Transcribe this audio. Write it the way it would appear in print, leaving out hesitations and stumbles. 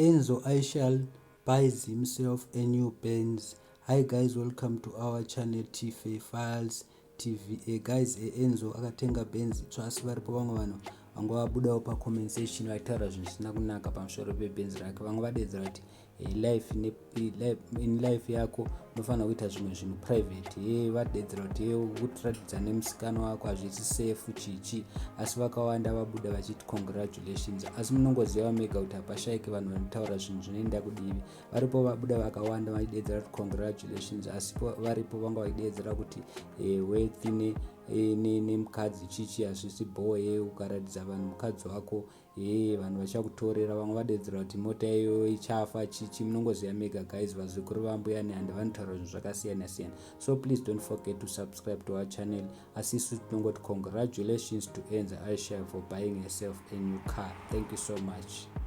Enzo Ishall buys himself a new Benz. Hi guys, welcome to our channel TV Files TV. Guys, Enzo akatenga Benz itsva, asi varipo vamwe vanhu vanga vabudawo pacomment section vaitaura zvinhu zvisina kunaka pamusoro pebenzi rake. Vamwe vadedzera kuti in life yako unofanira kuita zvimwe zvinhu private. Vadedzera kuti utiratidza nemusikana wako hazvisi safe chichi, asi vakawanda vabuda vachiti congratulations. Asi munongoziva mega kuti hapashayike vanhu vanotaura zvinhu zvinoenda kudivi. Varipo vabuda vakawanda vachidedzera kuti congratulations, asi varipo vanga vachidedzera kuti wealth nemukadzi chichi hazvisi boy. Ukaratidza vanhu mukadzi wako vanhu vachakutorera. Vamwe vadedzera kuti mota iyo ichafa chichi. Munongoziva mega guys, vazukuru vambuya nehanda vanotaura zvinhu zvakasiyana siyana. So please don't forget to subscribe to our channel. Asi isu tinongoti congratulations to Enzo Ishall for buying herself a new car. Thank you so much.